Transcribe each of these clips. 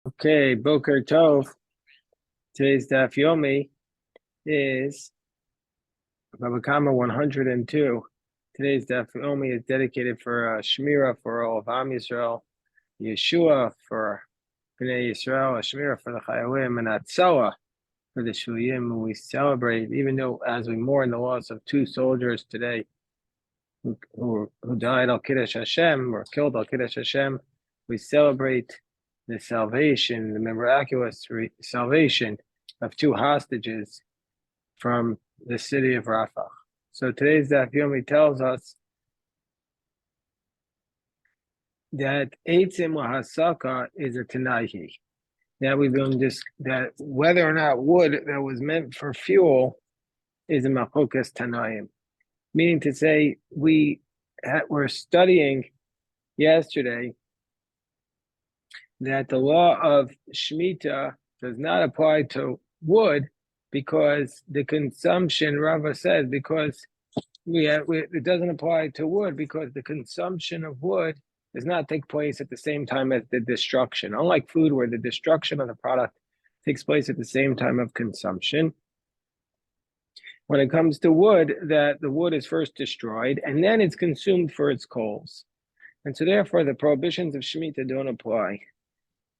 Okay, Boker Tov. Today's Daf Yomi is Bava Kamma 102. Today's Daf Yomi is dedicated for Shmira for all of Am Yisrael, Yeshua for Bnei Yisrael, Shmira for the Chayalim, and Atzawa for the Shuyim. We celebrate, even though as we mourn the loss of two soldiers today who died al Kiddush Hashem or killed al Kiddush Hashem, we celebrate the salvation, the miraculous salvation of two hostages from the city of Rafah. So today's Daf Yomi tells us that Eitzim Lahasaka is a Tanaihi. That we've been that whether or not wood that was meant for fuel is a Machokas Tanaim. Meaning to say, were studying yesterday that the law of Shemitah does not apply to wood because the consumption, Rava said, because it doesn't apply to wood because the consumption of wood does not take place at the same time as the destruction. Unlike food, where the destruction of the product takes place at the same time of consumption, when it comes to wood, that the wood is first destroyed and then it's consumed for its coals. And so therefore the prohibitions of Shemitah don't apply.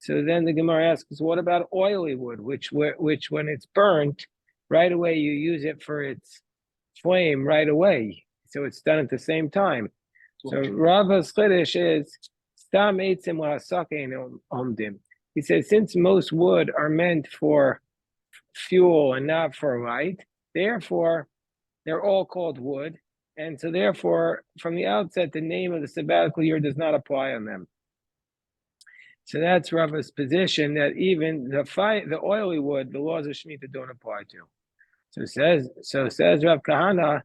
So then the Gemara asks, what about oily wood, which when it's burnt, right away you use it for its flame right away. So it's done at the same time. So Rava's Chiddush is, Stam Eitzim Lahasakein Omdim. He says, since most wood are meant for fuel and not for light, therefore they're all called wood. And so therefore, from the outset, the name of the sabbatical year does not apply on them. So that's Rava's position, that even the oily wood, the laws of Shemitah don't apply to. So says Rav Kahana,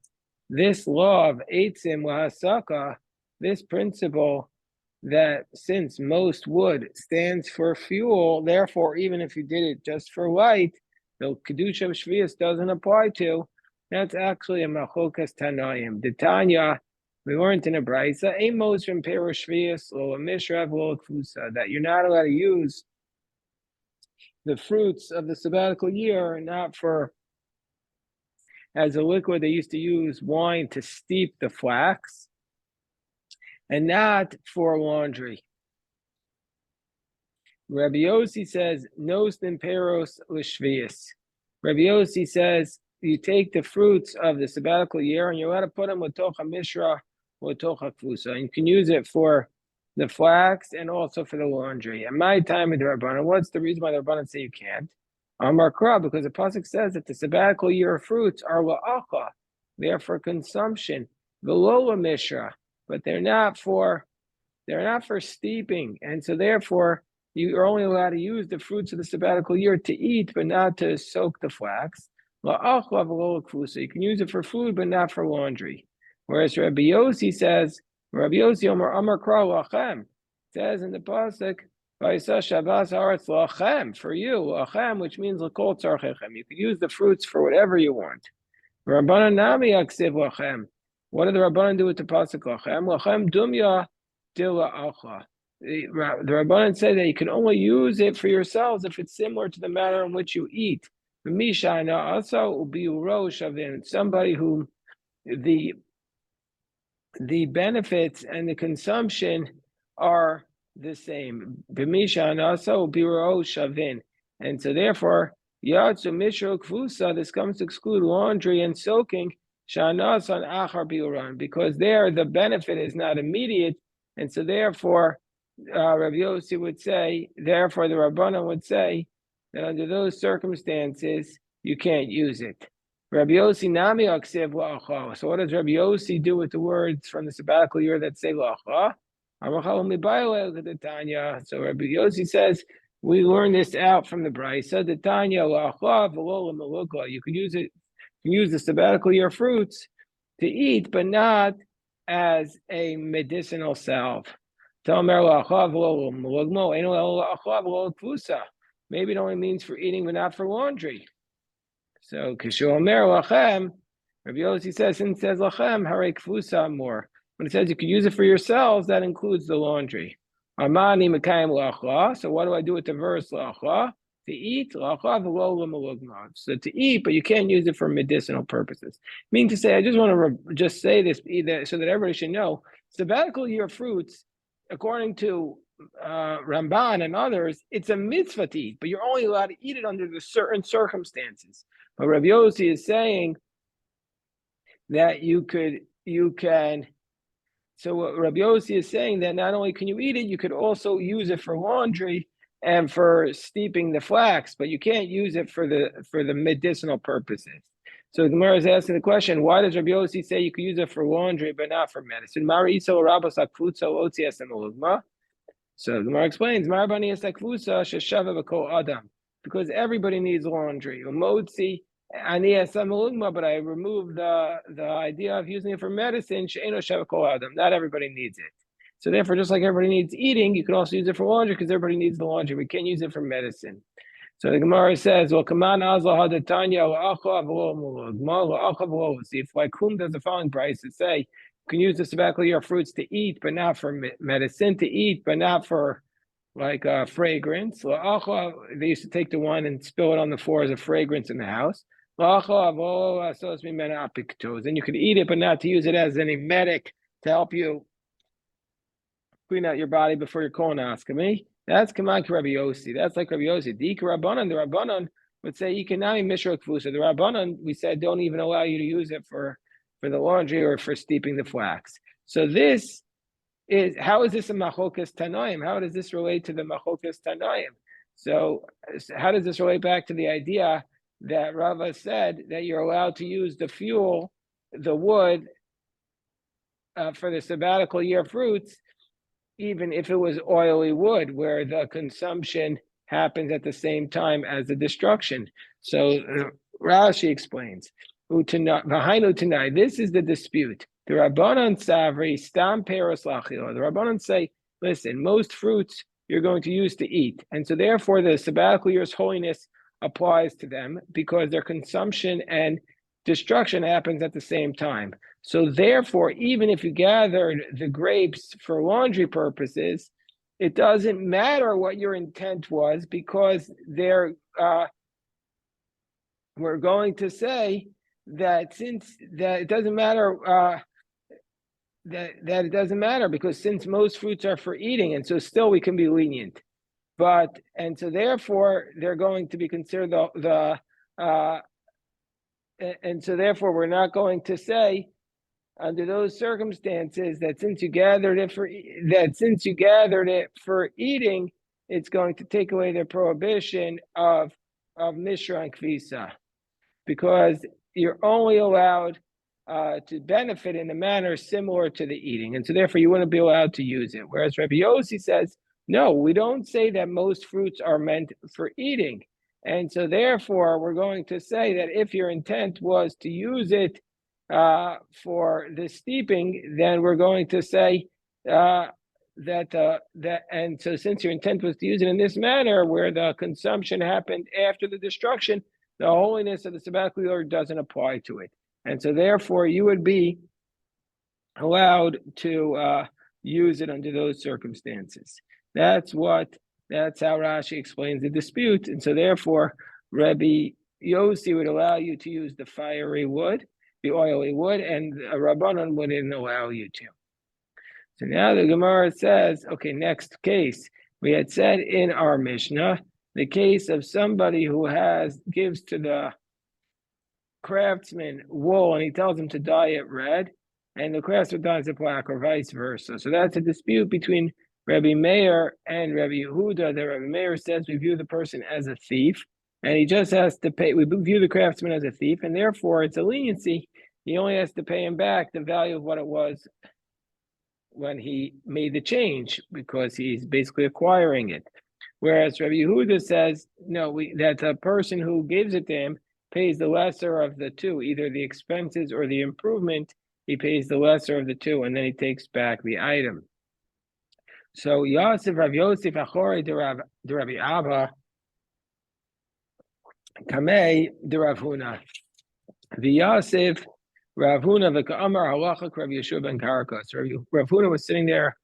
this law of Eitzim Lahasaka, this principle that since most wood stands for fuel, therefore even if you did it just for light, the Kedusha of Shvius doesn't apply to. That's actually a Machokas Tanaim. The Tanya, we learned in a Brisa, Amos from Perush Shvius, lo Mishrav lo Kfusa, that you're not allowed to use the fruits of the sabbatical year, not for as a liquid. They used to use wine to steep the flax, and not for laundry. Rabbi Yossi says, Nos Nimperos Lishvius. Rabbi Yossi says, you take the fruits of the sabbatical year and you're allowed to put them with Tocha Mishra or Tocha Kfusa. And you can use it for the flax and also for the laundry. At my time of the Rabbanan, what's the reason why the Rabbanan say you can't? Amar Kra, because the pasuk says that the sabbatical year of fruits are la'acha, they're for consumption, v'lo mishra, but they're not for steeping, and so therefore you are only allowed to use the fruits of the sabbatical year to eat, but not to soak the flax. La'acha v'lo kfusa, you can use it for food, but not for laundry. Whereas Rabbi Yossi says, Rabbi Yossi Amar Kra lachem, says in the pasuk, for you, lachem, which means l'kol tzarchechem. You can use the fruits for whatever you want. Rabbanan nami yaksiv lachem. What did the Rabbanan do with the pasuk lachem? Lachem dumya dila alcha. The Rabbanan say that you can only use it for yourselves if it's similar to the manner in which you eat. Somebody who the benefits and the consumption are the same. And so therefore, Yatsu Mishra Kfusa, this comes to exclude laundry and soaking, because there the benefit is not immediate. And so therefore, Rabbi Yossi would say, therefore the Rabbanan would say that under those circumstances, you can't use it. Rabbi Yossi nami aksiv la'acha. So what does Rabbi Yossi do with the words from the sabbatical year that say la'acha? So Rabbi Yossi says, we learn this out from the Brisa. The Tanya la'acha v'lo l'malukah. You can use it. You can use the sabbatical year fruits to eat, but not as a medicinal salve. Maybe it only means for eating, but not for laundry. So Kishomer Lachem, Rabbi Yossi says, since it says Lachem, Hare Kfusa more. When it says you can use it for yourselves, that includes the laundry. Amani mekayim la'achla. So what do I do with the verse la'achla? To eat la'achla v'lo l'malugma. So to eat, but you can't use it for medicinal purposes. Meaning to say, I just want to just say this either so that everybody should know. Sabbatical year fruits, according to Ramban and others, it's a mitzvah to eat, but you're only allowed to eat it under the certain circumstances. But Rabbi Yossi is saying that you can. So what Rabbi Yossi is saying that not only can you eat it, you could also use it for laundry and for steeping the flax, but you can't use it for the medicinal purposes. So the Gemara is asking the question: why does Rabbi Yossi say you could use it for laundry but not for medicine? So the Gemara explains, because everybody needs laundry. But I removed the idea of using it for medicine. Not everybody needs it. So therefore, just like everybody needs eating, you can also use it for laundry because everybody needs the laundry. We can't use it for medicine. So the Gemara says, well, see, if like whom does the following prices say, you can use the sabbatical year fruits to eat, but not for medicine, to eat, but not for like fragrance. They used to take the wine and spill it on the floor as a fragrance in the house. Then you could eat it, but not to use it as an emetic to help you clean out your body before your colonoscopy. That's Kaman Rabbi Yossi. That's like Rabbi Yossi. The Rabbanon would say you cannot be Mishra Kfusa. The Rabbanon, we said, don't even allow you to use it for the laundry or for steeping the flax. So this is, how is this a Machokas Tanaim? How does this relate to the Machokas Tanaim? So how does this relate back to the idea that Rava said that you're allowed to use the fuel, the wood, for the sabbatical year fruits, even if it was oily wood, where the consumption happens at the same time as the destruction? So Rashi explains, this is the dispute. The Rabbanon Savri, Stam Peros Lachila. The Rabbanon say, listen, most fruits you're going to use to eat. And so therefore the sabbatical year's holiness applies to them because their consumption and destruction happens at the same time. So therefore, even if you gathered the grapes for laundry purposes, it doesn't matter what your intent was, because we're going to say that since that it doesn't matter, that it doesn't matter, because since most fruits are for eating, and so still we can be lenient. And so therefore they're going to be considered and so therefore we're not going to say under those circumstances that since you gathered it for eating, it's going to take away the prohibition of Mishra and Kvisa, because you're only allowed to benefit in a manner similar to the eating, and so therefore you wouldn't be allowed to use it. Whereas Rabbi Yossi says, no, we don't say that most fruits are meant for eating, and so therefore we're going to say that if your intent was to use it for the steeping, then we're going to say and so since your intent was to use it in this manner, where the consumption happened after the destruction, the holiness of the sabbatical year doesn't apply to it. And so therefore you would be allowed to use it under those circumstances. That's how Rashi explains the dispute. And so therefore Rabbi Yossi would allow you to use the fiery wood, the oily wood, and a Rabbanon wouldn't allow you to. So now the Gemara says, okay, next case. We had said in our Mishnah, the case of somebody who gives to the craftsman wool and he tells him to dye it red, and the craftsman dyes it black, or vice versa. So that's a dispute between Rabbi Meir and Rabbi Yehuda. That Rabbi Meir says we view the person as a thief, and he just has to pay. We view the craftsman as a thief, and therefore it's a leniency. He only has to pay him back the value of what it was when he made the change, because he's basically acquiring it. Whereas Rabbi Yehuda says, no, that the person who gives it to him pays the lesser of the two, either the expenses or the improvement. He pays the lesser of the two, and then he takes back the item. So Yosef Rav Yosef Achore de Rabbi Abba Kamei de Rav Huna. The Yosef Rav Huna v'ka'amar halachak Rav Yeshua ben Karakas. Rav Huna was sitting there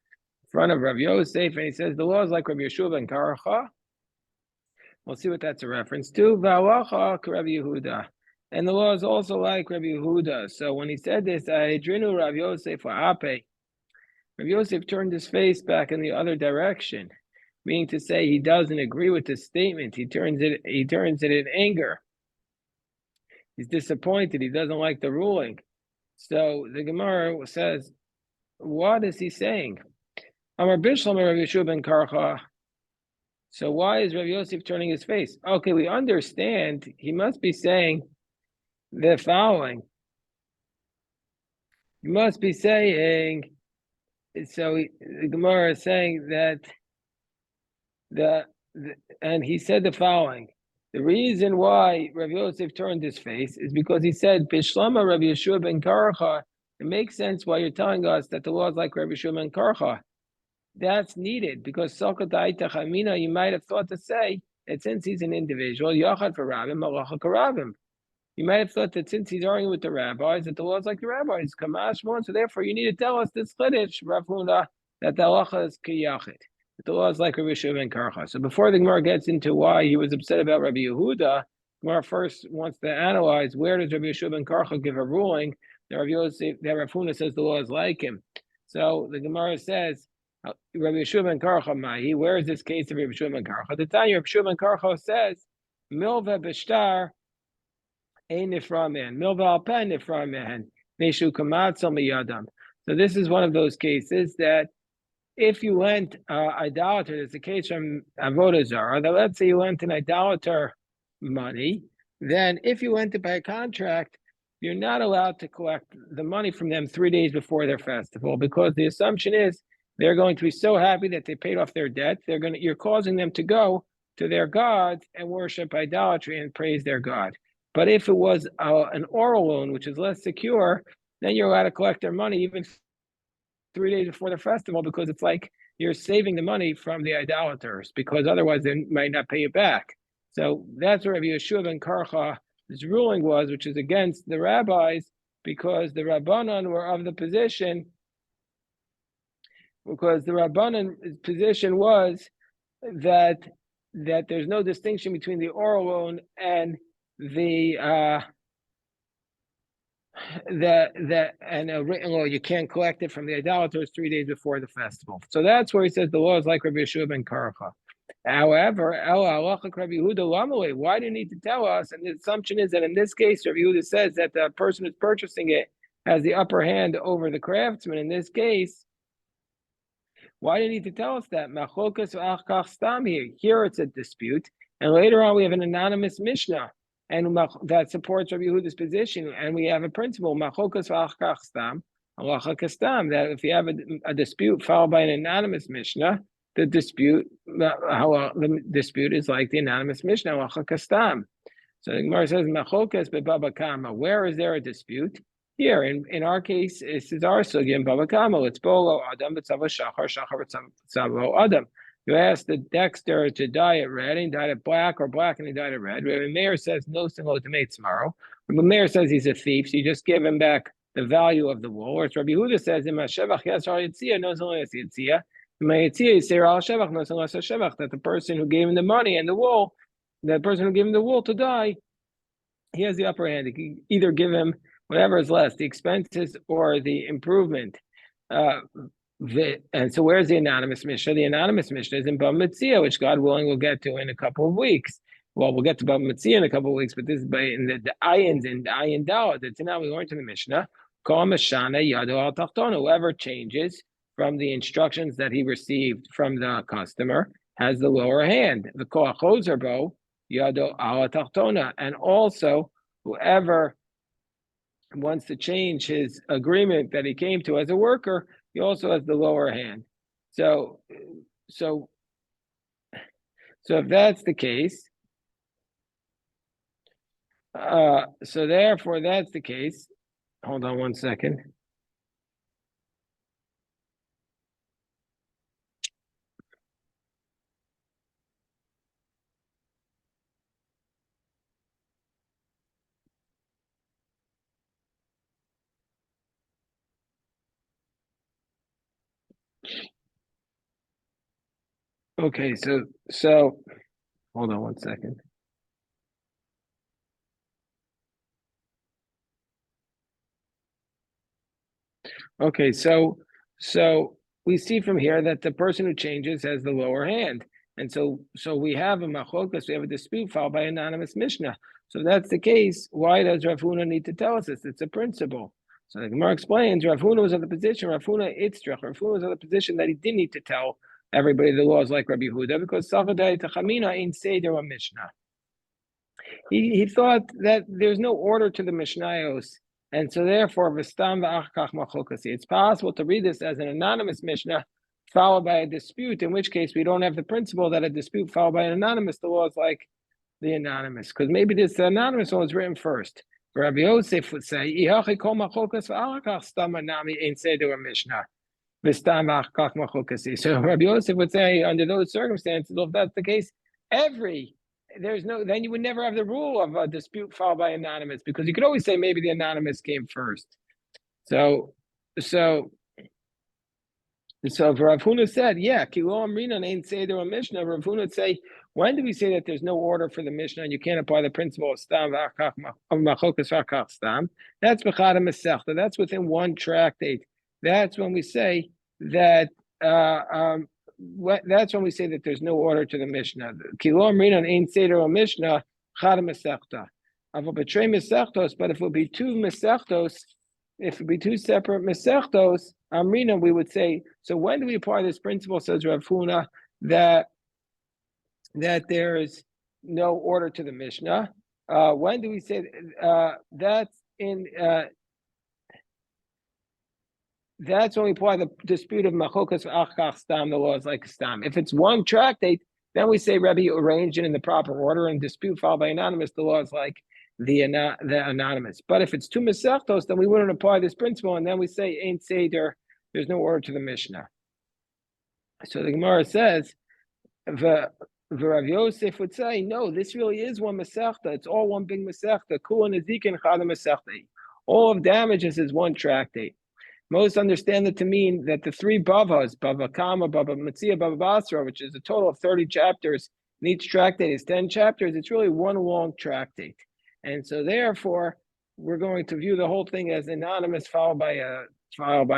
front of Rav Yosef, and he says the law is like Rabbi Yeshua ben Karacha. We'll see what that's a reference to. V'alacha Rabbi Yehuda. And the law is also like Rabbi Yehuda. So when he said this, Adrinu Rav Yosef Ape, Rav Yosef turned his face back in the other direction, meaning to say he doesn't agree with this statement. He turns it in anger. He's disappointed. He doesn't like the ruling. So the Gemara says, what is he saying? Amar Bishlam Rav Yeshua ben Karcha. So why is Rav Yosef turning his face? Okay, we understand. He must be saying the following. He must be saying, the Gemara is saying that and he said the following. The reason why Rav Yosef turned his face is because he said, Bishlama Rav Yeshua ben Karcha. It makes sense why you're telling us that the law is like Rav Yeshua ben Karcha. That's needed because you might have thought to say that since he's an individual, Yachad for Rabbim, Malacha Karabim. You might have thought that since he's arguing with the rabbis, that the law is like the rabbis, Kamash one. So therefore, you need to tell us this Chiddush, Rav Huna, that the halacha is Kiyachid. That the law is like Rabbi Yeshua ben Karcha. So before the Gemara gets into why he was upset about Rabbi Yehuda, Gemara first wants to analyze where does Rabbi Yeshua ben Karcha give a ruling that Rav Huna says the law is like him. So the Gemara says, Rabbi Yeshua ben Karcha Mahi, where is this case of Rabbi Yeshua ben Karcha? The time Rabbi Yeshua ben Karcha says, Milva b'shtar ein nifra man, milva al pen nifra man, meshu kamatzel miyadam. So this is one of those cases that if you lent idolater, there's a case from Avodah Zarah, that let's say you lent an idolater money, then if you lent it by a contract, you're not allowed to collect the money from them 3 days before their festival, because the assumption is they're going to be so happy that they paid off their debt. You're causing them to go to their gods and worship idolatry and praise their god. But if it was an oral loan, which is less secure, then you're allowed to collect their money even 3 days before the festival, because it's like you're saving the money from the idolaters, because otherwise they might not pay you back. So that's what Rabbi Yeshua ben Karcha's ruling was, which is against the rabbis, because the Rabbanan were of the position, because the Rabbanan position was that there's no distinction between the oral loan and the and a written law, you can't collect it from the idolaters 3 days before the festival. So that's where he says the law is like Rabbi Yeshua ben Karcha. However, Rabbi Yehuda, why do you need to tell us? And the assumption is that in this case, Rabbi Yehuda says that the person who's purchasing it has the upper hand over the craftsman. In this case, why do you need to tell us that? Here it's a dispute, and later on we have an anonymous Mishnah, and that supports Rabbi Yehuda's position. And we have a principle, that if you have a dispute followed by an anonymous Mishnah, the dispute is like the anonymous Mishnah. So the Gemara says, Bava Kamma. Where is there a dispute? Here, in our case, this is our sugya in Bava Kamma. It's bolo adam b'tzava shachar, shachar b'tzava adam. You ask the dexter to dye it red, and he dyed it black, or black and he dyed it red. Rabbi Meir says no single to make tomorrow. Rabbi Meir says he's a thief, so you just give him back the value of the wool. Or it's Rabbi Yehuda says, that the person who gave him the money and the wool, the person who gave him the wool to dye, he has the upper hand. He can either give him whatever is less, the expenses or the improvement. And so where's the anonymous Mishnah? The anonymous Mishnah is in Bava Metzia, which God willing we'll get to in a couple of weeks. Well, we'll get to Bava Metzia in a couple of weeks, but this is in the ayins and ayin dalad. That's now we learned in the Mishnah. Whoever changes from the instructions that he received from the customer has the lower hand. The koachozerbo yado ala tachtona, and also whoever wants to change his agreement that he came to as a worker, he also has the lower hand. So if that's the case, so therefore that's the case. Hold on one second. Okay, so hold on one second. Okay, so we see from here that the person who changes has the lower hand. And so we have a machokas, we have a dispute filed by anonymous Mishnah. So if that's the case, why does Rav Huna need to tell us this? It's a principle. So the Gemara explains, Rav Huna was of the position, Rav Huna was of the position that he didn't need to tell everybody the laws like Rabbi Huda, because Safadai Tachamina ain't Seder a Mishnah. He thought that there's no order to the Mishnayos, and so therefore, V'stam v'achkach machokasi. It's possible to read this as an anonymous Mishnah followed by a dispute, in which case we don't have the principle that a dispute followed by an anonymous, the law is like the anonymous, because maybe this anonymous one was written first. Rabbi Yosef would say, "Ihachi kol machokas v'alakach stam anami ein seder Mishnah." So Rabbi Yosef would say, under those circumstances, if that's the case, then you would never have the rule of a dispute filed by anonymous, because you could always say maybe the anonymous came first. So Rav Huna said, yeah, Kilo Amrina ain't say there a Mishnah. Rav Huna would say, when do we say that there's no order for the Mishnah and you can't apply the principle of Stam of Machokas Vakach Stam? That's Bechada Masechta. That's within one tractate. That's when we say that. That's when we say that there's no order to the Mishnah. Kilo Amrina ain't say there a Mishnah. Chada Masechta. I'll betray Masechtos, but if it would be two Masechtos. If it be two separate mesechtos, Amrina, we would say, so when do we apply this principle, says Rav Huna, that there is no order to the Mishnah? When do we say that's when we apply the dispute of machokas v'achkach stam, the law is like stam. If it's one tractate, then we say Rebbe arranged it in the proper order, and dispute filed by anonymous, the law is like the anonymous. But if it's two mesechtos, then we wouldn't apply this principle, and then we say ain't seder. There's no order to the Mishnah. So the Gemara says, Rav Yosef would say, no, this really is one mesechta. It's all one big mesechta. Kula nezikin chada mesechta. All of damages is one tractate. Most understand it to mean that the three Bavas, Bava Kamma, Bava Metzia, Bava Basra, which is a total of 30 chapters, and each tractate is 10 chapters, it's really one long tractate. And so therefore, we're going to view the whole thing as anonymous followed by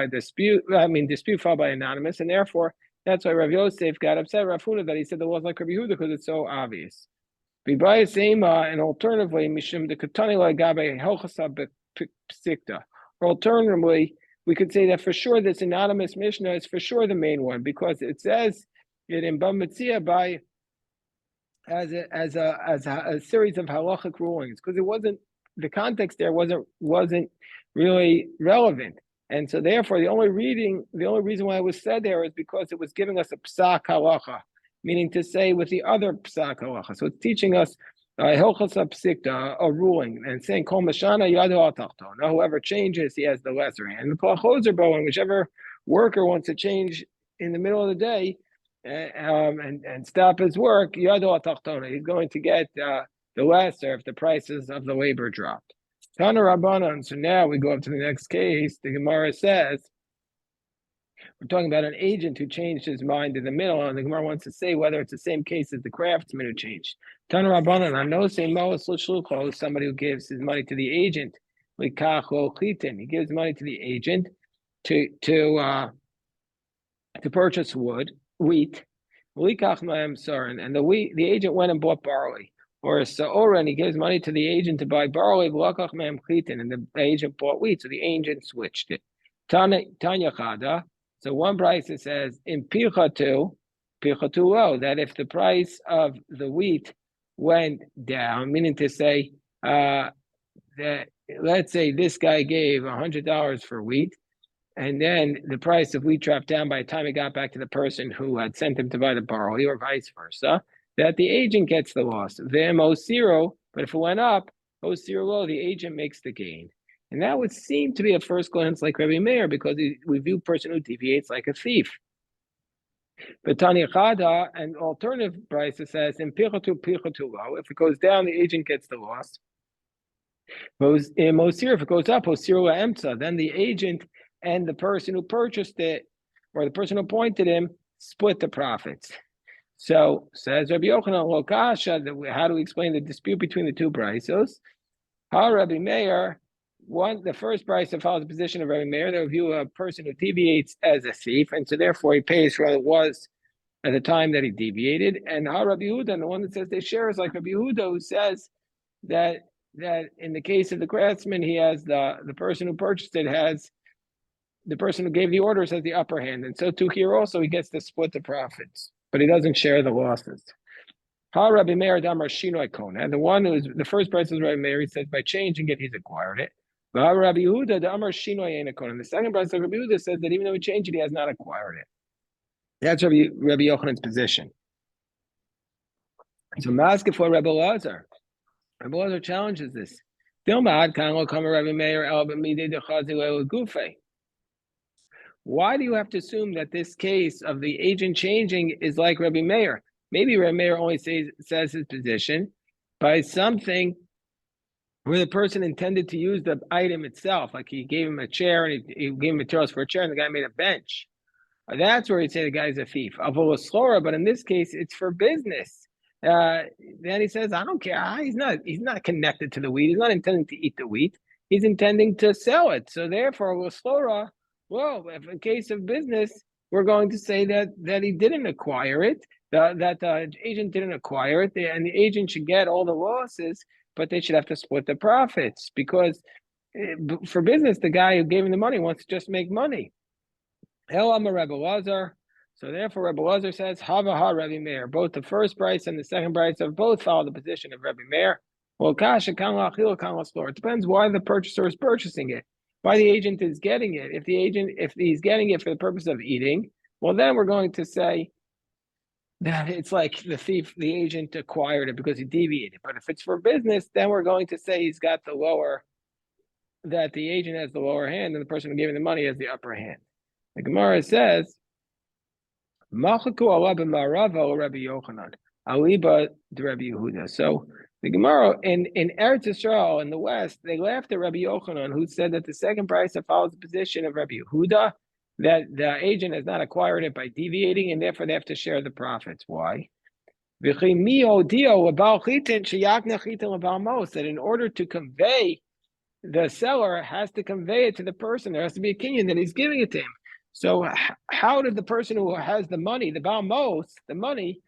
dispute followed by anonymous, and therefore, that's why Rav Yosef got upset, Rav Huna, that he said the law is like Rabbi Huda because it's so obvious. An alternative way, Mishim the Katani Lagabe Helchasa Psikta. Or alternatively, we could say that for sure this anonymous Mishnah is for sure the main one, because it says it in Bava Metzia by as a series of halachic rulings, because it wasn't, the context there wasn't really relevant, and so therefore the only reason why it was said there is because it was giving us a psak halacha, meaning to say with the other psak halacha. So it's teaching us hilchos psikta, a ruling, and saying kol mashana yadu al tachton. Whoever changes, he has the lesser hand. And kol chozer bo, and whichever worker wants to change in the middle of the day and stop his work, yadu al tachtona, he's going to get the lesser if the prices of the labor dropped. Tana Rabbanan. So now we go up to the next case. The Gemara says, we're talking about an agent who changed his mind in the middle, and the Gemara wants to say whether it's the same case as the craftsman who changed. Tana Rabbanan, I know say Moas L'Shlucho, somebody who gives his money to the agent. He gives money to the agent to purchase wheat. And the agent went and bought barley. Or a sa'ora, and he gives money to the agent to buy barley, and the agent bought wheat, so the agent switched it. Tanya Chada. So one price it says in pichatu lo, that if the price of the wheat went down, meaning to say that let's say this guy gave $100 for wheat, and then the price of wheat dropped down by the time it got back to the person who had sent him to buy the barley, or vice versa, that the agent gets the loss. Osiro, but if it went up, Osiro lo, the agent makes the gain. And that would seem to be at first glance like Rabbi Meir, because we view person who deviates like a thief. But Tanya Chada, and alternative price, it says in pichatu lo, if it goes down, the agent gets the loss. In Osir, if it goes up, Osiro emsa, then the agent and the person who purchased it, or the person who appointed him, split the profits. So says Rabbi Yochanan Lokasha, how do we explain the dispute between the two brisos? Ha Rabbi Meir, the first brisa follows the position of Rabbi Meir. They view a person who deviates as a thief, and so therefore he pays for what it was at the time that he deviated. And Ha Rabbi Yehuda, the one that says they share, is like Rabbi Yehuda, who says that in the case of the craftsman, he has the person who purchased it has the person who gave the orders has the upper hand, and so too here also he gets to split the profits, but he doesn't share the losses. Ha Rabbi Meir Damar Shinoi Kona, and the one who's the first price is Rabbi Meir. He says by changing it, he's acquired it. Ha Rabbi Yehuda Damar Shinoi Ein Kona, and the second price of Rabbi Yehuda says that even though he changed it, he has not acquired it. That's Rabbi Yochanan's position. So Maskef for Rabbi Lazar. Rabbi Lazar challenges this. Why do you have to assume that this case of the agent changing is like Rabbi Meir? Maybe Rabbi Meir only says his position by something where the person intended to use the item itself, like he gave him a chair and he gave him materials for a chair and the guy made a bench. That's where he'd say the guy's a thief. But in this case, it's for business. Then he says, I don't care. He's not connected to the wheat. He's not intending to eat the wheat. He's intending to sell it. So therefore, well, if in case of business, we're going to say that he didn't acquire it, that the agent didn't acquire it, and the agent should get all the losses, but they should have to split the profits because for business, the guy who gave him the money wants to just make money. Rebbe Lazar. So therefore, Rebbe Lazar says, Hava ha Rabbi Meir. Both the first price and the second price have both followed the position of Rabbi Meir. Well, kasha kan lachil kan laslor. It depends why the purchaser is purchasing it, why the agent is getting it. If he's getting it for the purpose of eating, well, then we're going to say that it's like the agent acquired it because he deviated. But if it's for business, then we're going to say he's got that the agent has the lower hand and the person who gave him the money has the upper hand. The Gemara says, Machaku Allah b'marav Rabbi Yochanan, Aliba de Rabbi Yehuda. So the Gemara in Eretz Yisrael in the West, they laughed at Rabbi Yochanan, who said that the second price follows the position of Rabbi Yehuda, that the agent has not acquired it by deviating, and therefore they have to share the profits. Why? That in order to convey, the seller has to convey it to the person. There has to be a kinyan that he's giving it to him. So how did the person who has the money, the Baal Mos, the money,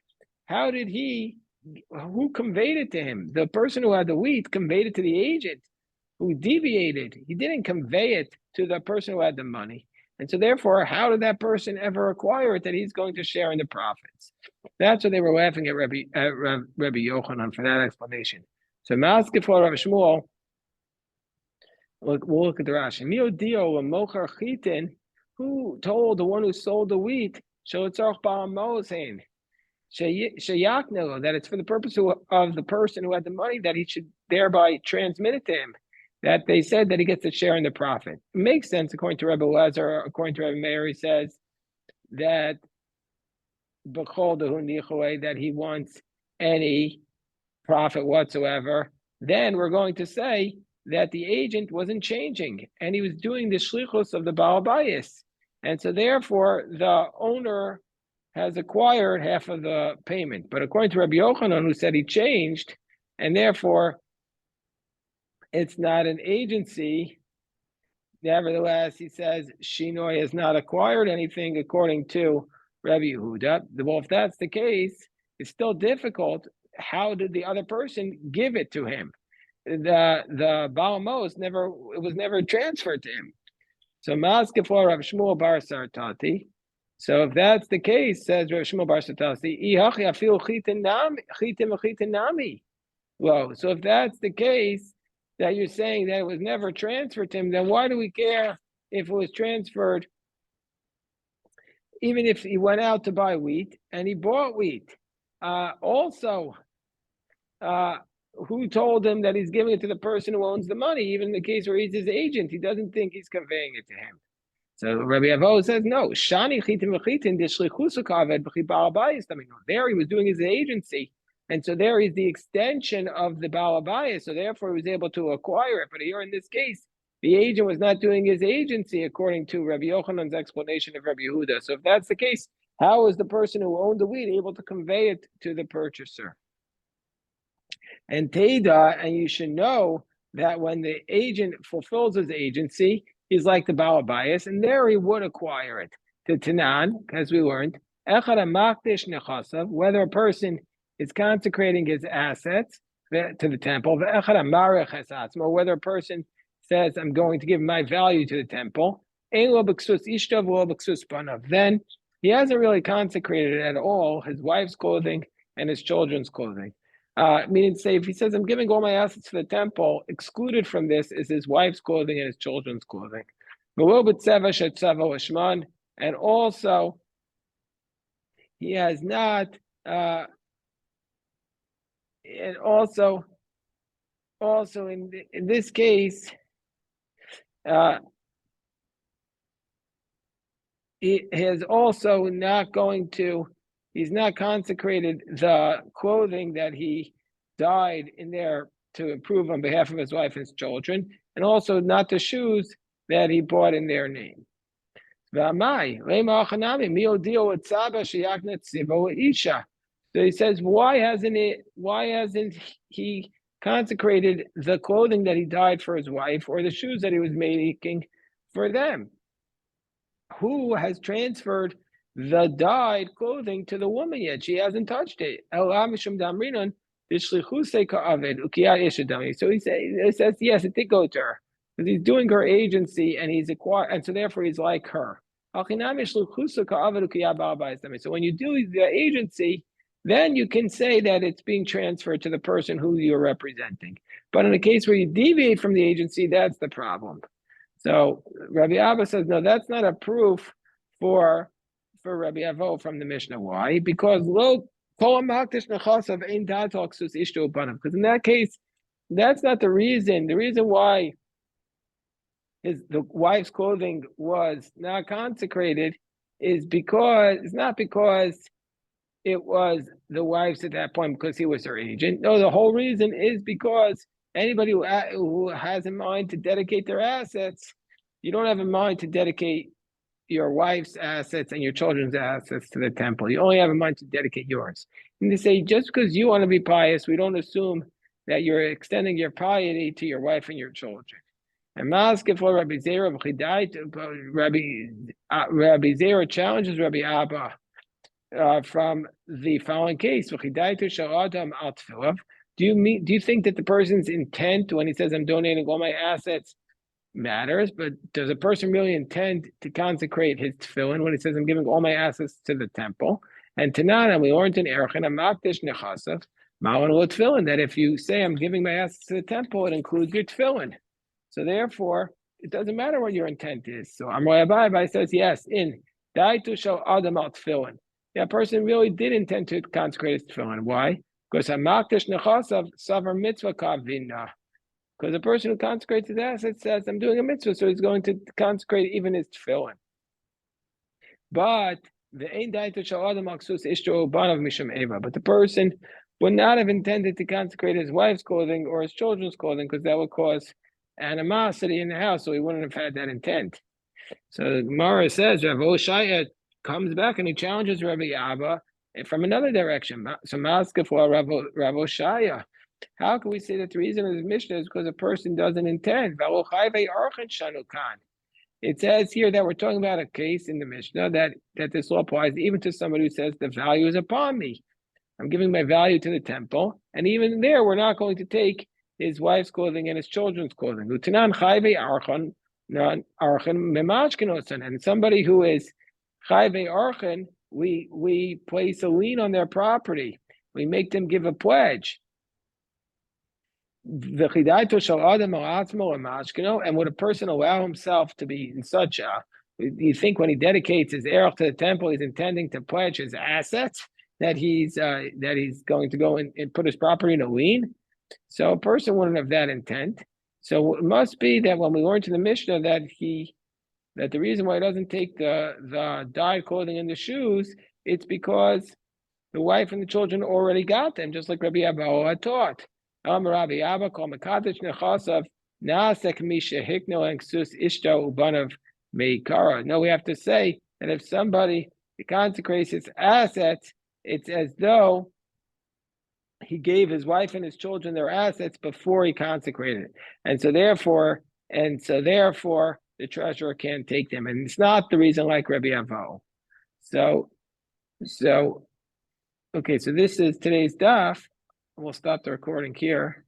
who conveyed it to him? The person who had the wheat conveyed it to the agent who deviated. He didn't convey it to the person who had the money. And so therefore, how did that person ever acquire it that he's going to share in the profits? That's what they were laughing at Rabbi Yochanan for that explanation. So Maskef for Rabbi Shmuel, we'll look at the Rashi. Mio dio mocher chitin. Who told the one who sold the wheat, that it's for the purpose of the person who had the money, that he should thereby transmit it to him, that they said that he gets a share in the profit. It makes sense according to Rebbe Lazar, according to Rebbe Meir, he says that that he wants any profit whatsoever. Then we're going to say that the agent wasn't changing and he was doing the shlichus of the Baal Bayis. And so therefore the owner has acquired half of the payment. But according to Rabbi Yochanan, who said he changed, and therefore it's not an agency, nevertheless, he says Shinoi has not acquired anything according to Rabbi Yehuda. Well, if that's the case, it's still difficult. How did the other person give it to him? The Baal Mos was never transferred to him. So Maskef for Rav Shmuel Bar Sartati. So if that's the case, says Rav Shmuel Bar Sartati, well, so if that's the case, that you're saying that it was never transferred to him, then why do we care if it was transferred? Even if he went out to buy wheat and he bought wheat, who told him that he's giving it to the person who owns the money? Even in the case where he's his agent, he doesn't think he's conveying it to him. So Rabbi Avo says, no. There he was doing his agency. And so there is the extension of the Baal Abayis. So therefore he was able to acquire it. But here in this case, the agent was not doing his agency according to Rabbi Yochanan's explanation of Rabbi Yehuda. So if that's the case, How is the person who owned the wheat able to convey it to the purchaser? And Teda, and you should know that when the agent fulfills his agency, he's like the Bala bias, and there he would acquire it. To Tanan, as we learned, whether a person is consecrating his assets to the temple, or whether a person says, I'm going to give my value to the temple, then he hasn't really consecrated at all his wife's clothing and his children's clothing. Meaning, say, if he says, I'm giving all my assets to the temple, excluded from this is his wife's clothing and his children's clothing. And also, he has not, and also in this case, he is also not going to, he's not consecrated the clothing that he dyed in there to improve on behalf of his wife and his children, and also not the shoes that he bought in their name. So he says, why hasn't he consecrated the clothing that he dyed for his wife or the shoes that he was making for them? Who has transferred the dyed clothing to the woman yet? She hasn't touched it. So he says, yes, it did go to her. Because he's doing her agency and he's acquired, and so therefore he's like her. So when you do the agency, then you can say that it's being transferred to the person who you're representing. But in a case where you deviate from the agency, that's the problem. So Rabbi Abba says, no, that's not a proof for Rabbi Avo from the Mishnah. Why? Because because in that case, that's not the reason. The reason why the wife's clothing was not consecrated is because it's not because it was the wife's at that point because he was her agent. No, the whole reason is because anybody who has in mind to dedicate their assets, you don't have in mind to dedicate your wife's assets and your children's assets to the temple. You only have in mind to dedicate yours. And they say, just because you want to be pious, we don't assume that you're extending your piety to your wife and your children. And Maskef for Rabbi Zera, Rabbi Zera challenges Rabbi Abba from the following case. Do you think that the person's intent when he says I'm donating all my assets matters? But does a person really intend to consecrate his tefillin when he says I'm giving all my assets to the temple? And Tanana, we learned in Erchin, Amakdish Nechasav, Malan tefillin, that if you say I'm giving my assets to the temple, it includes your tefillin. So therefore, it doesn't matter what your intent is. So Amroy Abai says, yes, in Daitu Shal Adam al Tefillin. That person really did intend to consecrate his tefillin. Why? Because Hamakdash Nechasav Savar Mitzvah Kavina. Because the person who consecrates his assets says, I'm doing a mitzvah, so he's going to consecrate even his tefillin. But the Ein Daitu Shal Adam Aksus Ishto Banav Misham Eva. But the person would not have intended to consecrate his wife's clothing or his children's clothing because that would cause animosity in the house, so he wouldn't have had that intent. So the Gemara says Rav Oshaya comes back and he challenges Rabbi Abba from another direction. So Maska for Rav Oshaya, how can we say that the reason of the Mishnah is because a person doesn't intend? It says here that we're talking about a case in the Mishnah that this law applies even to somebody who says the value is upon me. I'm giving my value to the temple, and even there we're not going to take his wife's clothing and his children's clothing. And somebody who is chayve archan, we place a lien on their property. We make them give a pledge. And would a person allow himself to be in such a? You think when he dedicates his erech to the temple, he's intending to pledge his assets that he's going to go and put his property in a lien? So a person wouldn't have that intent. So it must be that when we learned in the Mishnah that the reason why he doesn't take the dyed clothing and the shoes, it's because the wife and the children already got them, just like Rabbi Abba had taught. Rabbi Abba called Mekadesh Nechasav Nasek Misha Hikno and Ksus Ishta Ubanav Meikara. No, we have to say that if somebody he consecrates his assets, it's as though he gave his wife and his children their assets before he consecrated it. And so therefore, the treasurer can't take them. And it's not the reason like Rabbi Avo. So okay, so this is today's daf. We'll stop the recording here.